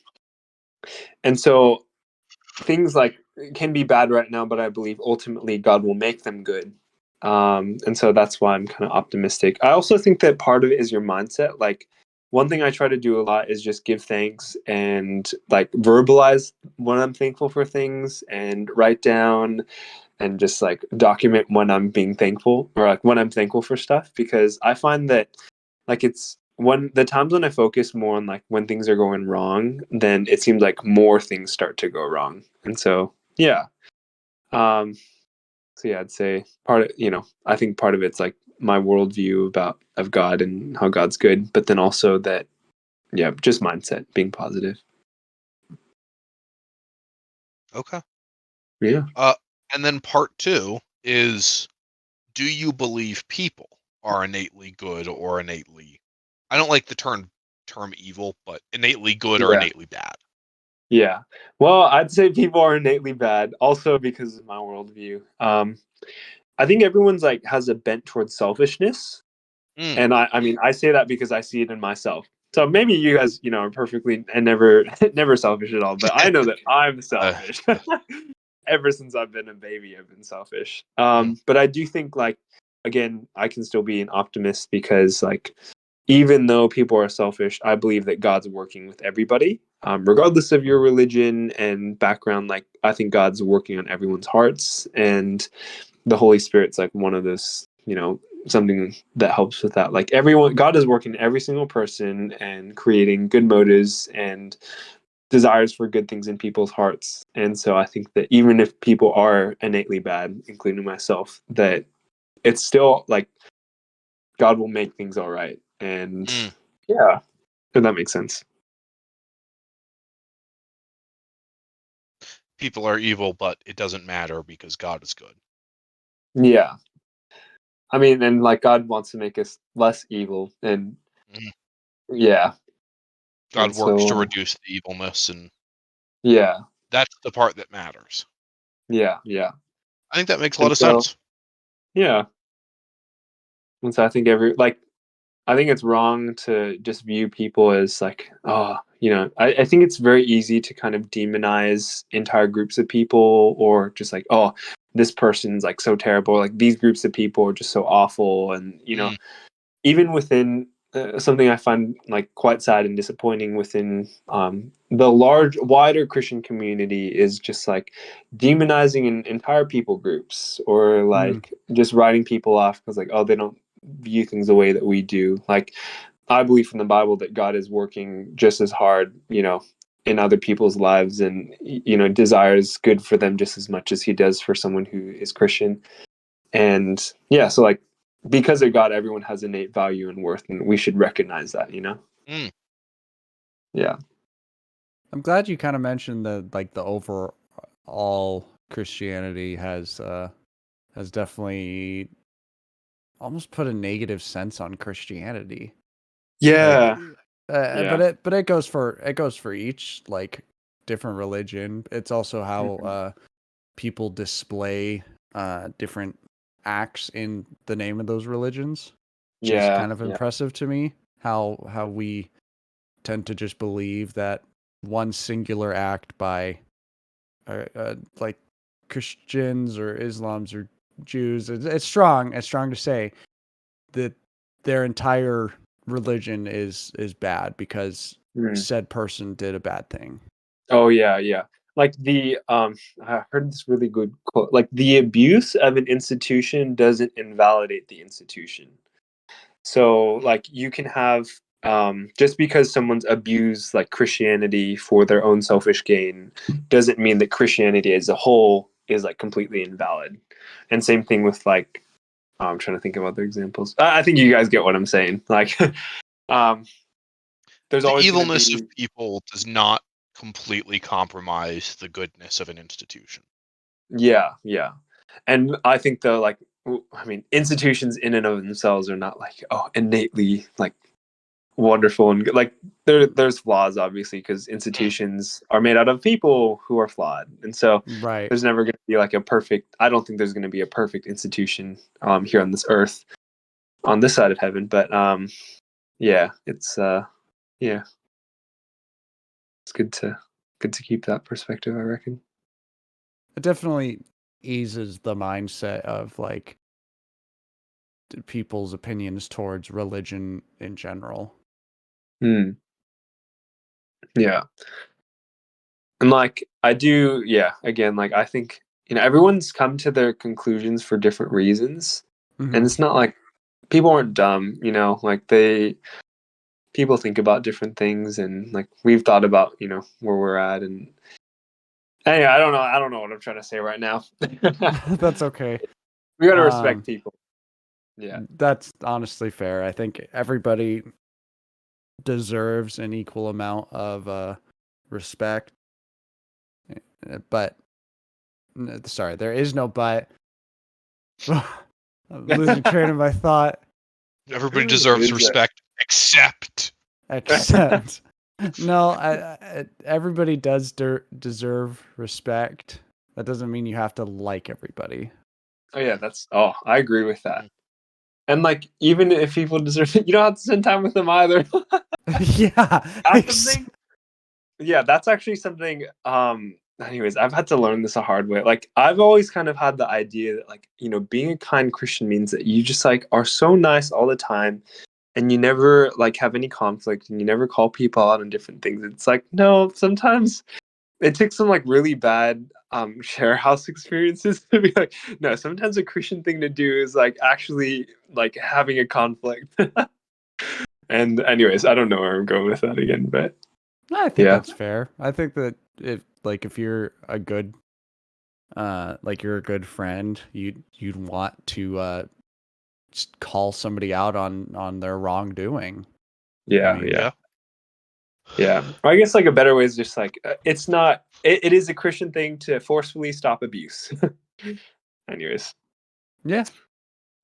and so things like can be bad right now, but I believe ultimately God will make them good. And so that's why I'm kind of optimistic. I also think that part of it is your mindset. Like one thing I try to do a lot is just give thanks and like verbalize when I'm thankful for things and write down and just like document when I'm being thankful or like when I'm thankful for stuff, because I find that like it's when the times when I focus more on like when things are going wrong, then it seems like more things start to go wrong. And so yeah. Um so yeah, I'd say part of I think part of it's like my worldview of God and how God's good, but then also that just mindset, being positive. okay. Yeah. Uh, and then part two is, do you believe people are innately good or innately, I don't like the term evil, but innately good or Yeah. innately bad? Yeah. Well, I'd say people are innately bad, also because of my worldview. I think everyone's like has a bent towards selfishness, Mm. and I mean I say that because I see it in myself. So maybe you guys are perfectly and never never selfish at all, but I know that I'm Uh, selfish. Ever since I've been a baby, I've been selfish. mm, But I do think like again, I can still be an optimist because like even though people are selfish, I believe that God's working with everybody, regardless of your religion and background. Like I think God's working on everyone's hearts, and the Holy Spirit's like one of those, something that helps with that. Like everyone, God is working every single person and creating good motives and desires for good things in people's hearts. And so I think that even if people are innately bad, including myself, that it's still like God will make things all right. And mm. yeah, if that makes sense. People are evil, but it doesn't matter because God is good. Yeah. I mean, and like God wants to make us less evil. And Mm. yeah. And God works to so, reduce the evilness, and yeah. that's the part that matters. Yeah. Yeah. I think that makes a lot And of so, sense. yeah. And so I think I think it's wrong to just view people as like, oh, I think it's very easy to kind of demonize entire groups of people, or just like, oh, this person's like so terrible, like these groups of people are just so awful. And even within something I find like quite sad and disappointing within the wider Christian community is just like demonizing entire people groups, or like just writing people off because like, oh, they don't view things the way that we do. Like, I believe from the Bible that God is working just as hard, in other people's lives, and desires good for them just as much as He does for someone who is Christian. And yeah, so like, because of God, everyone has innate value and worth, and we should recognize that. Mm. Yeah. I'm glad you kind of mentioned the overall Christianity has definitely almost put a negative sense on Christianity. Like, Yeah. but it goes for each like different religion. It's also how people display different acts in the name of those religions, which is kind of impressive to me. How we tend to just believe that one singular act by like Christians or Islams or Jews, it's strong to say that their entire religion is bad because said person did a bad thing. Oh yeah. Like I heard this really good quote. Like, the abuse of an institution doesn't invalidate the institution. So like, you can have just because someone's abused like Christianity for their own selfish gain doesn't mean that Christianity as a whole is like completely invalid. And same thing with like, I'm trying to think of other examples. I think you guys get what I'm saying. Like, um, there's The always going to evilness be. of people does not completely compromise the goodness of an institution. Yeah. And I think I mean, institutions in and of themselves are not like, oh, innately like wonderful and good. Like, there's flaws, obviously, because institutions are made out of people who are flawed, and so Right. there's never going to be like a perfect. I don't think there's going to be a perfect institution here on this earth, on this side of heaven. But yeah, yeah, it's good to keep that perspective, I reckon. It definitely eases the mindset of like people's opinions towards religion in general. Yeah. And like, I do, yeah, again, like, I think, everyone's come to their conclusions for different reasons. And it's not like people aren't dumb, like, people think about different things, and like, we've thought about, where we're at. And anyway, I don't know what I'm trying to say right now. That's okay. We got to respect people. Yeah. That's honestly fair. I think everybody deserves an equal amount of respect. But sorry, there is no but. I'm losing train of my thought. Everybody deserves respect, except no, everybody does deserve respect. That doesn't mean you have to like everybody. Oh yeah, I agree with that. And like, even if people deserve it, you don't have to spend time with them either. Yeah. Yeah, that's actually something. Anyways, I've had to learn this a hard way. Like, I've always kind of had the idea that, like, being a kind Christian means that you just like are so nice all the time, and you never like have any conflict, and you never call people out on different things. It's like, no, sometimes it takes some like really bad share house experiences to be like, no, sometimes a Christian thing to do is like actually like having a conflict. And anyways, I don't know where I'm going with that again, but I think that's fair. I think that if you're a good you're a good friend, you'd want to just call somebody out on their wrongdoing. Yeah. Or I guess like a better way is just like, it's not. It is a Christian thing to forcefully stop abuse. Anyways. Yeah.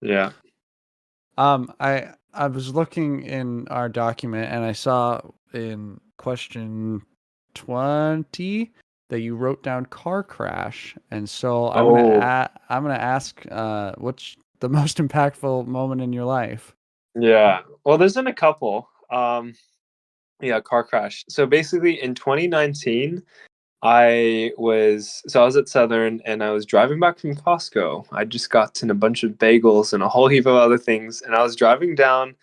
Yeah. I was looking in our document and I saw in question 20 that you wrote down car crash, and so I'm gonna ask what's the most impactful moment in your life? Yeah. Well, there's been a couple. Yeah, car crash. So basically in 2019, I was at Southern and I was driving back from Costco. I just gotten a bunch of bagels and a whole heap of other things, and I was driving down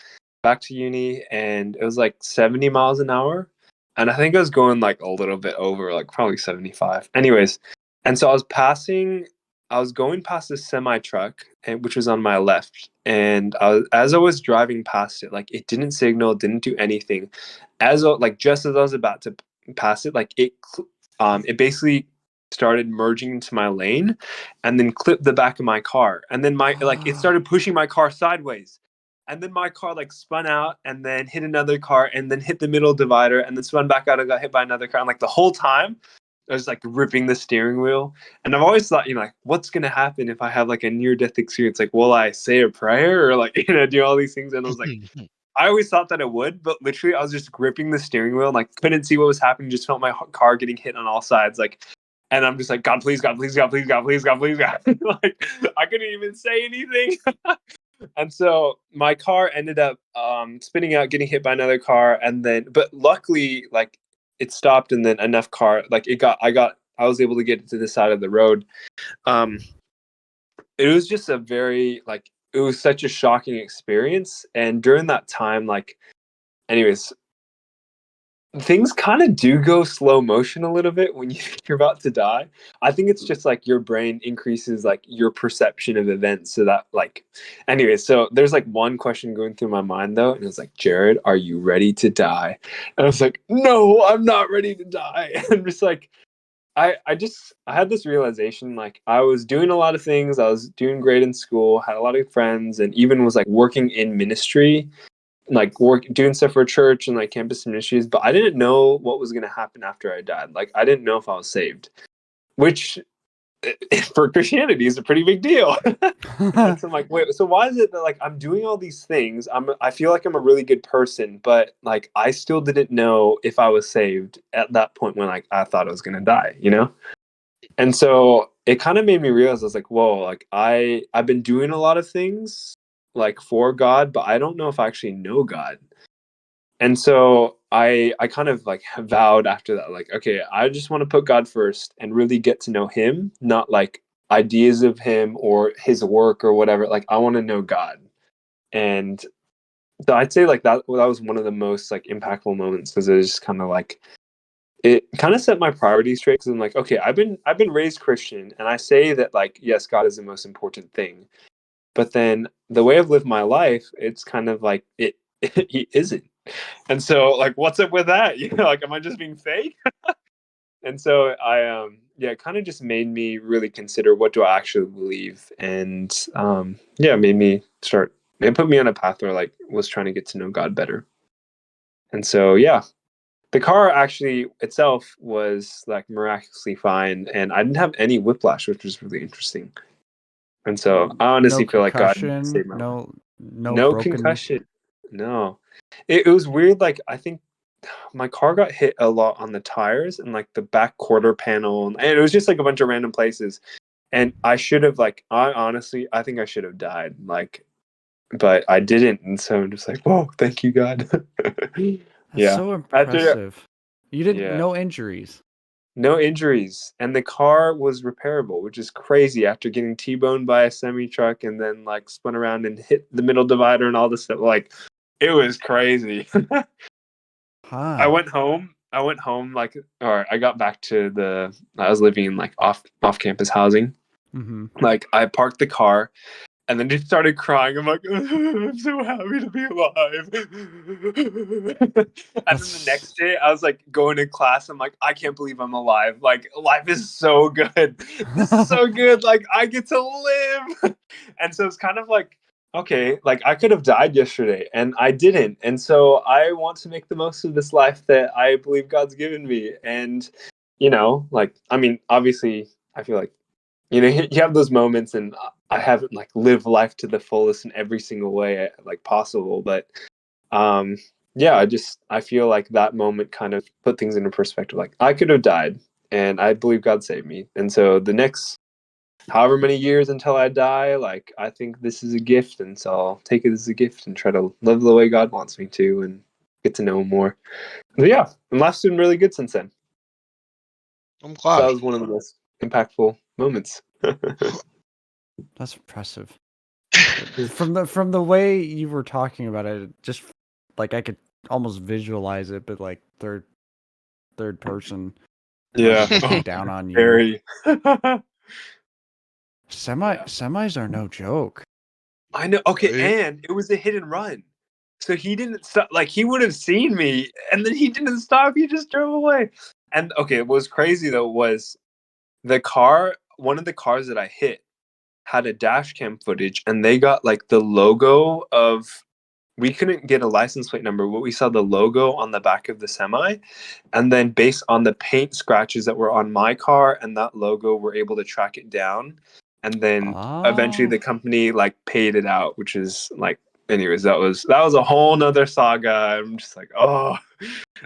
back to uni, and it was like 70 miles an hour, and I think I was going like a little bit over, like probably 75. Anyways, and so I was going past this semi truck, which was on my left, and as I was driving past it, like it didn't signal, didn't do anything. Like just as I was about to pass it, like it basically started merging into my lane and then clipped the back of my car. And then it started pushing my car sideways. And then my car like spun out and then hit another car and then hit the middle divider and then spun back out and got hit by another car. And like the whole time I was like ripping the steering wheel. And I've always thought, like, what's gonna happen if I have like a near death experience? Like, will I say a prayer or like, do all these things? And I was like, I always thought that it would, but literally I was just gripping the steering wheel and like couldn't see what was happening. Just felt my car getting hit on all sides. Like, and I'm just like, God, please, God, please, God, please, God, please, God, please, God. Like, I couldn't even say anything. And so my car ended up spinning out, getting hit by another car. And then, but luckily, like it stopped and then enough car, like I was able to get it to the side of the road. Um, it was just it was such a shocking experience. And during that time, like, anyways, things kind of do go slow motion a little bit when you're about to die. I think it's just like your brain increases like your perception of events so that like anyways, so there's like one question going through my mind though, and it's like, Jared, are you ready to die? And I was like, no, I'm not ready to die. And just like I had this realization, like I was doing a lot of things, I was doing great in school, had a lot of friends, and even was like working in ministry, like doing stuff for church and like campus ministries, but I didn't know what was going to happen after I died. Like I didn't know if I was saved, which for Christianity is a pretty big deal. And so I'm like, wait, so why is it that like I'm doing all these things? I feel like I'm a really good person, but like I still didn't know if I was saved at that point when like I thought I was gonna die. And so it kind of made me realize I was like, whoa, like I've been doing a lot of things like for God, but I don't know if I actually know God. And so I kind of like vowed after that, like, okay, I just want to put God first and really get to know him, not like ideas of him or his work or whatever. Like I want to know God. And so I'd say like that was one of the most like impactful moments because it was just kind of like it kind of set my priorities straight because I'm like, okay, I've been raised Christian and I say that like yes, God is the most important thing. But then the way I've lived my life, it's kind of like it he isn't. And so like what's up with that? Like am I just being fake? And so it kind of just made me really consider what do I actually believe. And made me start it put me on a path where like was trying to get to know God better. And so the car actually itself was like miraculously fine and I didn't have any whiplash, which was really interesting. And so I No honestly feel like God concussion, saved my life. no No broken. concussion. No. It was weird. Like, I think my car got hit a lot on the tires and like the back quarter panel. And it was just like a bunch of random places. And I should have, like, I think I should have died. Like, but I didn't. And so I'm just like, whoa, thank you, God. That's Yeah. so After, impressive. You didn't yeah. no injuries. No injuries, and the car was repairable, which is crazy after getting T-boned by a semi truck and then like spun around and hit the middle divider and all this stuff. Like, it was crazy. I Huh. went home. Like, or I got back to I was living in like off campus housing. Mm-hmm. Like, I parked the car and then just started crying. I'm like, I'm so happy to be alive. And then the That's next day, I was like going to class. I'm like, I can't believe I'm alive. Like, life is so good. This is so good. Like, I get to live. And so it's kind of like, okay, like I could have died yesterday and I didn't. And so I want to make the most of this life that I believe God's given me. And, like, I mean, obviously, I feel like you have those moments and I haven't like lived life to the fullest in every single way like possible, but um I feel like that moment kind of put things into perspective. Like I could have died and I believe God saved me, and so the next however many years until I die, like I think this is a gift, and so I'll take it as a gift and try to live the way God wants me to. And get to know him more. But yeah, and life's been really good since then. I'm So glad. that was one of the most impactful moments. That's impressive. From the way you were talking about it, just like I could almost visualize it, but like third person, Yeah, looking down on you. very. Semis are no joke. I know. Okay, Right? and it was a hit and run, so he didn't stop. Like he would have seen me, and then he didn't stop. He just drove away. And okay, what was crazy though was the car. One of the cars that I hit had a dash cam footage, and they got like the logo of. We couldn't get a license plate number, but we saw the logo on the back of the semi, and then based on the paint scratches that were on my car and that logo, we're able to track it down, and then eventually the company like paid it out, which is like, anyways, that was a whole nother saga. I'm just like, oh,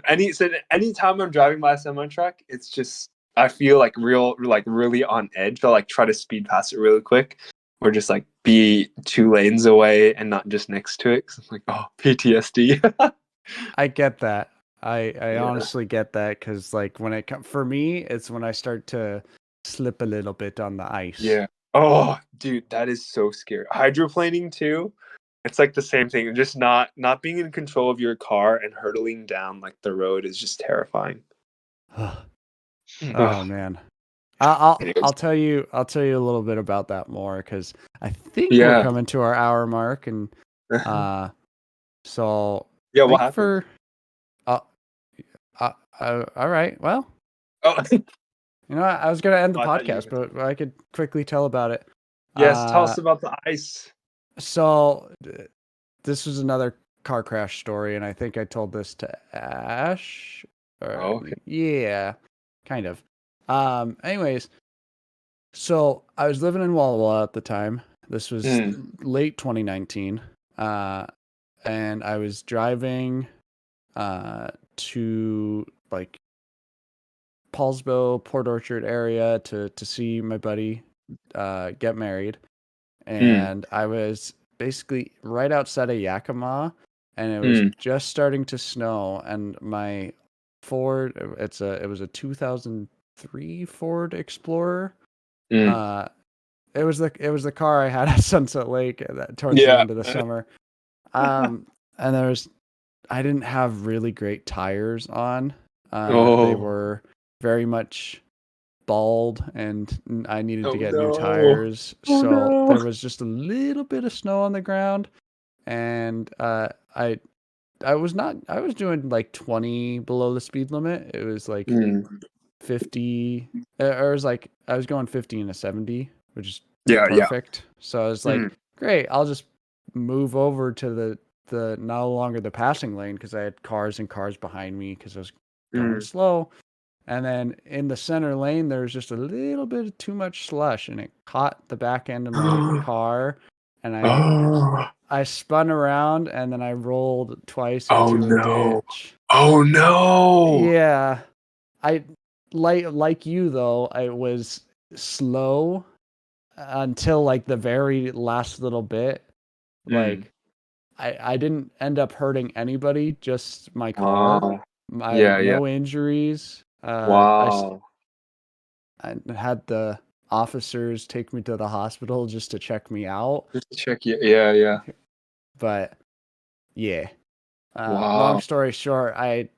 anytime I'm driving my semi truck, it's just I feel like really on edge. I'll like try to speed past it really quick, or just like be 2 lanes away and not just next to it. 'Cause I'm like, oh, PTSD. I get that. I Yeah. honestly get that because like when it comes for me, it's when I start to slip a little bit on the ice. Yeah. Oh, dude, that is so scary. Hydroplaning too. It's like the same thing. Just not being in control of your car and hurtling down like the road is just terrifying. Oh Ugh. man. I'll Anyways. tell you a little bit about that more because I think we're Yeah. coming to our hour mark, and so Yeah. What thank you happened? for all right. Well, Oh, I was gonna end the I thought you. podcast, but I could quickly tell about it. Yes. Tell us about the ice. So this was another car crash story, and I think I told this to Ash. Oh, okay. Yeah, kind of. Anyways, so I was living in Walla Walla at the time. This was late 2019. And I was driving to like Paulsville, Port Orchard area to see my buddy get married. And I was basically right outside of Yakima, and it was just starting to snow, and my Ford, it was a 2003 Ford Explorer. It was the car I had at Sunset Lake towards the end of the summer. And I didn't have really great tires on. They were very much bald, and I needed to get new tires. So there was just a little bit of snow on the ground, and I was doing like 20 below the speed limit. It was like 50, or it was like I was going 50 and a 70, which is perfect. So I was like, great, I'll just move over to the no longer the passing lane because I had cars and cars behind me because I was going slow. And then in the center lane, there was just a little bit of too much slush, and it caught the back end of my car, and I spun around, and then I rolled twice into a ditch. Oh no! Yeah, I like you though. I was slow until like the very last little bit. Like I didn't end up hurting anybody, just my car. I had no injuries. Wow. I had the officers take me to the hospital just to check me out. Just to check you. Yeah. But yeah. Wow. Long story short, I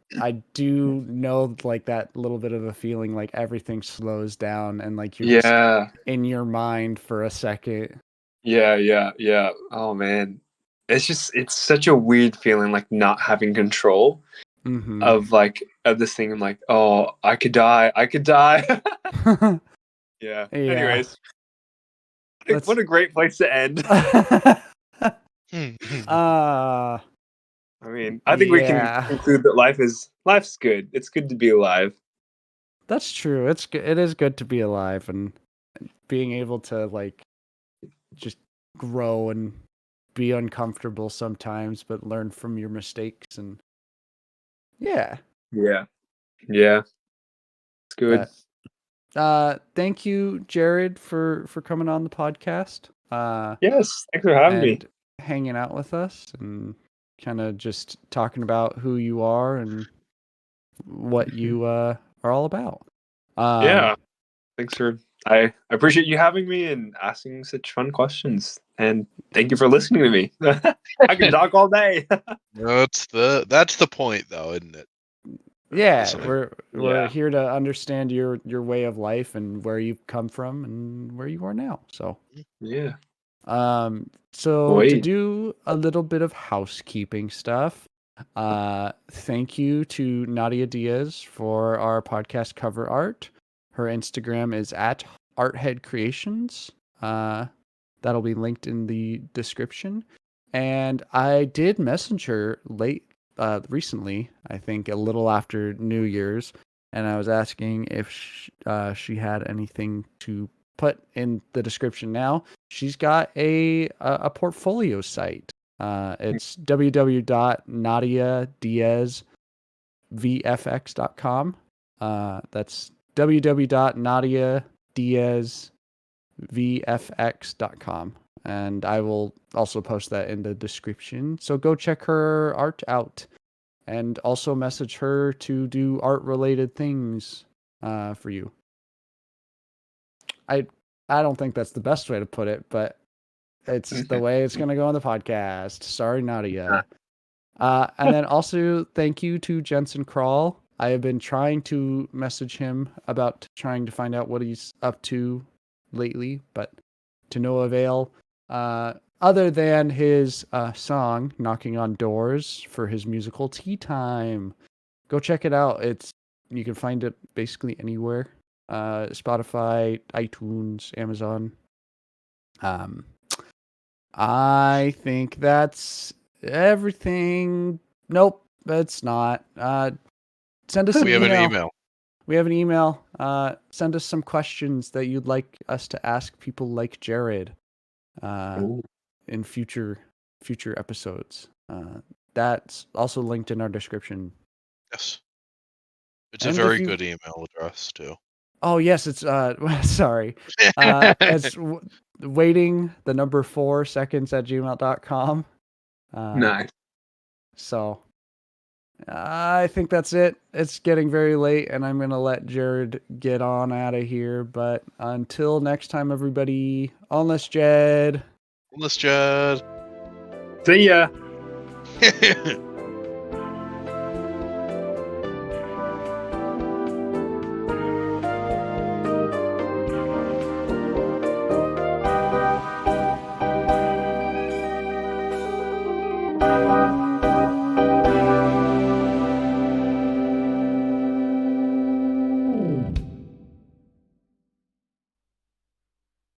do know like that little bit of a feeling like everything slows down and like you're just in your mind for a second. Yeah. Oh man. It's such a weird feeling, like not having control of this thing. I'm like, oh, I could die. Yeah. Anyways, what a great place to end. I mean, I think we can conclude that life's good. It's good to be alive. That's true. It is good to be alive and being able to like just grow and be uncomfortable sometimes, but learn from your mistakes and yeah. It's good. But, thank you, Jared, for coming on the podcast. Yes, thanks for having me. Hanging out with us, and kind of just talking about who you are and what you are all about. Yeah. Thanks for I appreciate you having me and asking such fun questions. And thank you for listening to me. I can talk all day. That's the point, though, isn't it? Yeah, Listening. we're Yeah. here to understand your way of life and where you've come from and where you are now. So, Yeah. so to Wait. do a little bit of housekeeping stuff, thank you to Nadia Diaz for our podcast cover art. Her Instagram is at Arthead Creations. That'll be linked in the description. And I did message her recently, I think a little after New Year's, and I was asking if she had anything to put in the description now. She's got a portfolio site. It's www.nadiadiazvfx.com. That's www.nadiadiazvfx.com. And I will also post that in the description. So go check her art out. And also message her to do art-related things for you. I don't think that's the best way to put it, but it's the way it's going to go on the podcast. Sorry, Nadia. And then also thank you to Jensen Krall. I have been trying to message him about trying to find out what he's up to lately, but to no avail. Other than his song "Knocking on Doors" for his musical Tea Time. Go check it out. You can find it basically anywhere. Spotify, iTunes, Amazon. I think that's everything. Nope, that's not. Send us an We have email. an email. We have an email. Send us some questions that you'd like us to ask people like Jared in future episodes. That's also linked in our description. Yes. It's And a if very you- good email address, too. Oh yes, it's sorry. It's waiting the number 4 seconds at gmail.com. Nice. So I think that's it. It's getting very late and I'm going to let Jared get on out of here. But until next time, everybody, unless Jed. Unless Jed. See ya.